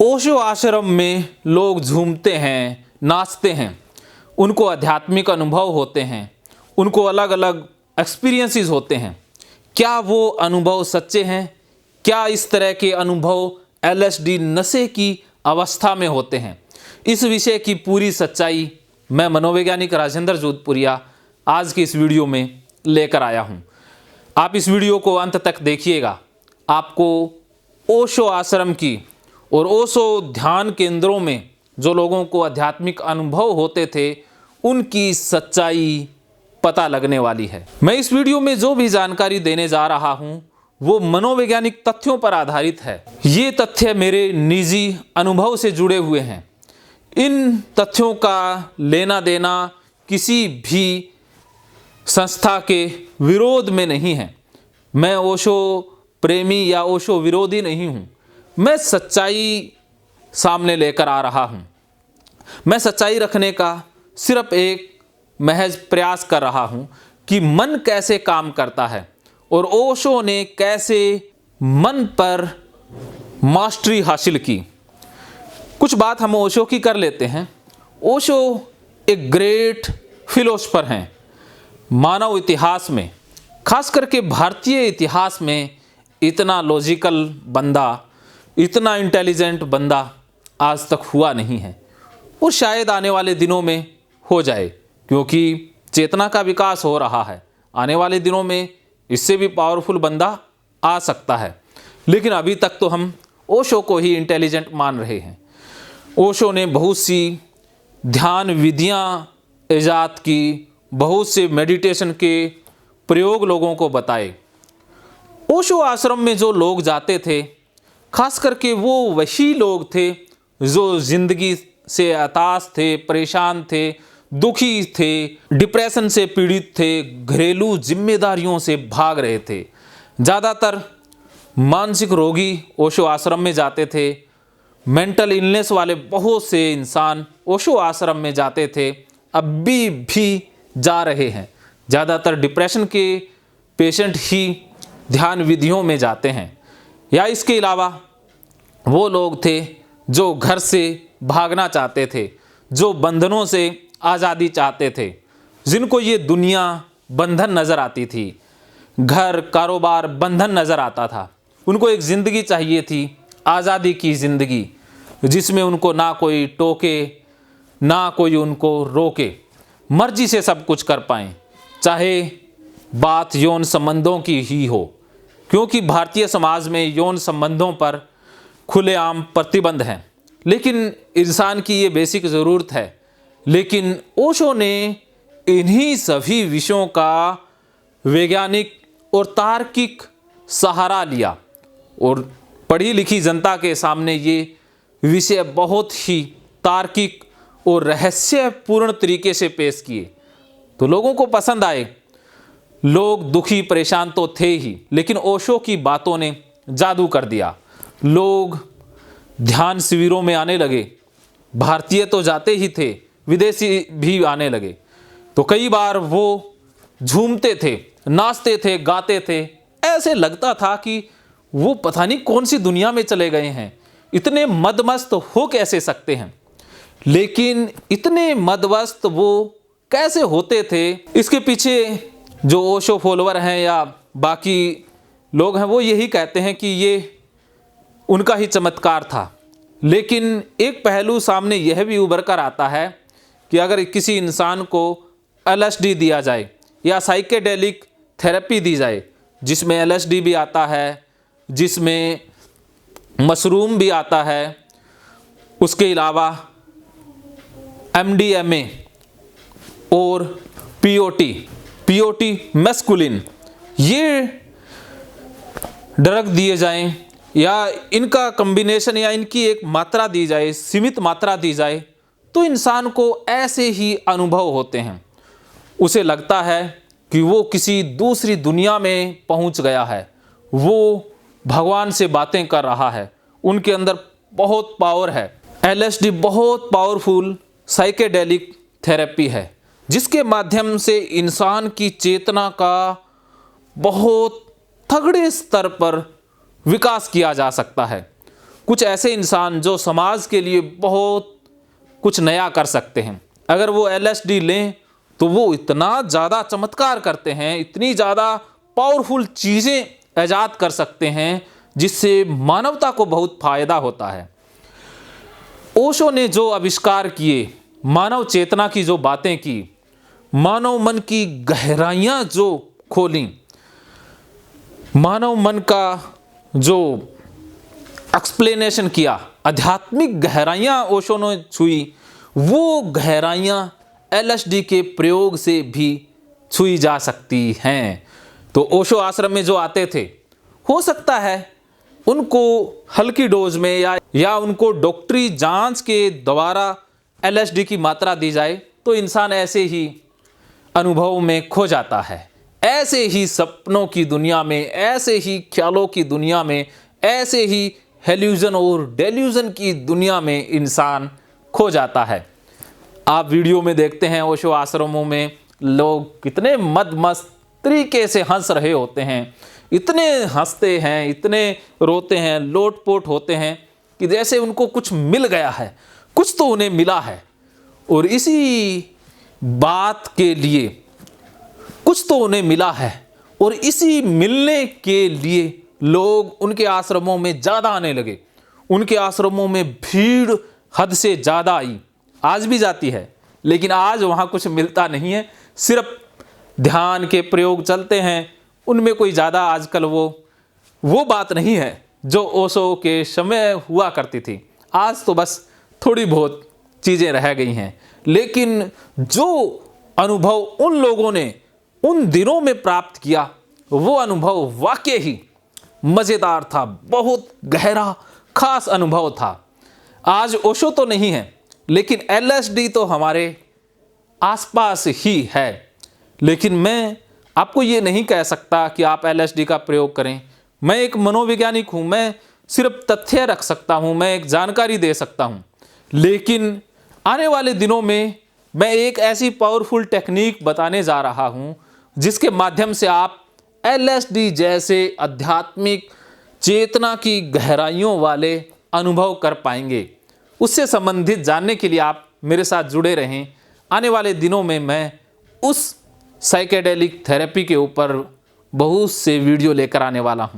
ओशो आश्रम में लोग झूमते हैं, नाचते हैं, उनको आध्यात्मिक अनुभव होते हैं, उनको अलग अलग एक्सपीरियंसेस होते हैं। क्या वो अनुभव सच्चे हैं? क्या इस तरह के अनुभव LSD नशे की अवस्था में होते हैं? इस विषय की पूरी सच्चाई मैं मनोवैज्ञानिक राजेंद्र जोधपुरिया आज की इस वीडियो में लेकर आया हूँ। आप इस वीडियो को अंत तक देखिएगा। आपको ओशो आश्रम की और ओशो ध्यान केंद्रों में जो लोगों को आध्यात्मिक अनुभव होते थे उनकी सच्चाई पता लगने वाली है। मैं इस वीडियो में जो भी जानकारी देने जा रहा हूं वो मनोवैज्ञानिक तथ्यों पर आधारित है। ये तथ्य मेरे निजी अनुभव से जुड़े हुए हैं। इन तथ्यों का लेना देना किसी भी संस्था के विरोध में नहीं है। मैं ओशो प्रेमी या ओशो विरोधी नहीं हूं। मैं सच्चाई सामने लेकर आ रहा हूं। मैं सच्चाई रखने का सिर्फ एक महज प्रयास कर रहा हूं कि मन कैसे काम करता है और ओशो ने कैसे मन पर मास्टरी हासिल की। कुछ बात हम ओशो की कर लेते हैं। ओशो एक ग्रेट फिलोसफर हैं। मानव इतिहास में, खास करके भारतीय इतिहास में, इतना लॉजिकल बंदा, इतना इंटेलिजेंट बंदा आज तक हुआ नहीं है और शायद आने वाले दिनों में हो जाए, क्योंकि चेतना का विकास हो रहा है। आने वाले दिनों में इससे भी पावरफुल बंदा आ सकता है, लेकिन अभी तक तो हम ओशो को ही इंटेलिजेंट मान रहे हैं। ओशो ने बहुत सी ध्यान विधियां ईजाद की, बहुत से मेडिटेशन के प्रयोग लोगों को बताए। ओशो आश्रम में जो लोग जाते थे, खास करके वो वही लोग थे जो जिंदगी से हताश थे, परेशान थे, दुखी थे, डिप्रेशन से पीड़ित थे, घरेलू जिम्मेदारियों से भाग रहे थे। ज़्यादातर मानसिक रोगी ओशो आश्रम में जाते थे। मेंटल इलनेस वाले बहुत से इंसान ओशो आश्रम में जाते थे, अभी भी जा रहे हैं। ज़्यादातर डिप्रेशन के पेशेंट ही ध्यान विधियों में जाते हैं। या इसके अलावा वो लोग थे जो घर से भागना चाहते थे, जो बंधनों से आज़ादी चाहते थे, जिनको ये दुनिया बंधन नज़र आती थी, घर कारोबार बंधन नज़र आता था। उनको एक ज़िंदगी चाहिए थी, आज़ादी की ज़िंदगी, जिसमें उनको ना कोई टोके, ना कोई उनको रोके, मर्जी से सब कुछ कर पाएँ, चाहे बात यौन संबंधों की ही हो, क्योंकि भारतीय समाज में यौन संबंधों पर खुलेआम प्रतिबंध हैं। लेकिन इंसान की ये बेसिक ज़रूरत है। लेकिन ओशो ने इन्हीं सभी विषयों का वैज्ञानिक और तार्किक सहारा लिया और पढ़ी लिखी जनता के सामने ये विषय बहुत ही तार्किक और रहस्यपूर्ण तरीके से पेश किए तो लोगों को पसंद आए। लोग दुखी परेशान तो थे ही, लेकिन ओशो की बातों ने जादू कर दिया। लोग ध्यान शिविरों में आने लगे। भारतीय तो जाते ही थे, विदेशी भी आने लगे। तो कई बार वो झूमते थे, नाचते थे, गाते थे। ऐसे लगता था कि वो पता नहीं कौन सी दुनिया में चले गए हैं। इतने मदमस्त हो कैसे सकते हैं? लेकिन इतने मदमस्त वो कैसे होते थे, इसके पीछे जो ओशो फॉलोवर हैं या बाकी लोग हैं वो यही कहते हैं कि ये उनका ही चमत्कार था। लेकिन एक पहलू सामने यह भी उभर कर आता है कि अगर किसी इंसान को LSD दिया जाए या साइकेडेलिक थेरेपी दी जाए, जिसमें LSD भी आता है, जिसमें मशरूम भी आता है, उसके अलावा MDMA और POT मैस्कुलिन, ये ड्रग दिए जाएं या इनका कॉम्बिनेशन या इनकी एक मात्रा दी जाए, सीमित मात्रा दी जाए, तो इंसान को ऐसे ही अनुभव होते हैं। उसे लगता है कि वो किसी दूसरी दुनिया में पहुंच गया है, वो भगवान से बातें कर रहा है, उनके अंदर बहुत पावर है। LSD बहुत पावरफुल साइकेडेलिक थेरेपी है, जिसके माध्यम से इंसान की चेतना का बहुत तगड़े स्तर पर विकास किया जा सकता है। कुछ ऐसे इंसान जो समाज के लिए बहुत कुछ नया कर सकते हैं। अगर वो LSD लें तो वो इतना ज़्यादा चमत्कार करते हैं, इतनी ज़्यादा पावरफुल चीज़ें ईजाद कर सकते हैं जिससे मानवता को बहुत फ़ायदा होता है। ओशो ने जो आविष्कार किए, मानव चेतना की जो बातें की, मानव मन की गहराइयाँ जो खोली, मानव मन का जो एक्सप्लेनेशन किया, आध्यात्मिक गहराइयाँ ओशो ने छुई, वो गहराइयाँ LSD के प्रयोग से भी छुई जा सकती हैं। तो ओशो आश्रम में जो आते थे, हो सकता है उनको हल्की डोज में या उनको डॉक्टरी जांच के द्वारा LSD की मात्रा दी जाए तो इंसान ऐसे ही अनुभव में खो जाता है, ऐसे ही सपनों की दुनिया में, ऐसे ही ख्यालों की दुनिया में, ऐसे ही हेल्यूजन और डेल्यूजन की दुनिया में इंसान खो जाता है। आप वीडियो में देखते हैं ओशो आश्रमों में लोग कितने मस्त तरीके से हंस रहे होते हैं, इतने हंसते हैं, इतने रोते हैं, लोटपोट होते हैं कि जैसे उनको कुछ मिल गया है, कुछ तो उन्हें मिला है। और इसी बात के लिए कुछ तो उन्हें मिला है और इसी मिलने के लिए लोग उनके आश्रमों में ज़्यादा आने लगे। उनके आश्रमों में भीड़ हद से ज़्यादा आई, आज भी जाती है, लेकिन आज वहाँ कुछ मिलता नहीं है, सिर्फ ध्यान के प्रयोग चलते हैं। उनमें कोई ज़्यादा आजकल वो बात नहीं है जो ओशो के समय हुआ करती थी। आज तो बस थोड़ी बहुत चीज़ें रह गई हैं, लेकिन जो अनुभव उन लोगों ने उन दिनों में प्राप्त किया, वो अनुभव वाकई ही मज़ेदार था, बहुत गहरा खास अनुभव था। आज ओशो तो नहीं है, लेकिन LSD तो हमारे आसपास ही है। लेकिन मैं आपको ये नहीं कह सकता कि आप LSD का प्रयोग करें। मैं एक मनोवैज्ञानिक हूँ, मैं सिर्फ तथ्य रख सकता हूँ, मैं एक जानकारी दे सकता हूँ। लेकिन आने वाले दिनों में मैं एक ऐसी पावरफुल टेक्निक बताने जा रहा हूँ जिसके माध्यम से आप LSD जैसे आध्यात्मिक चेतना की गहराइयों वाले अनुभव कर पाएंगे। उससे संबंधित जानने के लिए आप मेरे साथ जुड़े रहें। आने वाले दिनों में मैं उस साइकेडेलिक थेरेपी के ऊपर बहुत से वीडियो लेकर आने वाला हूँ।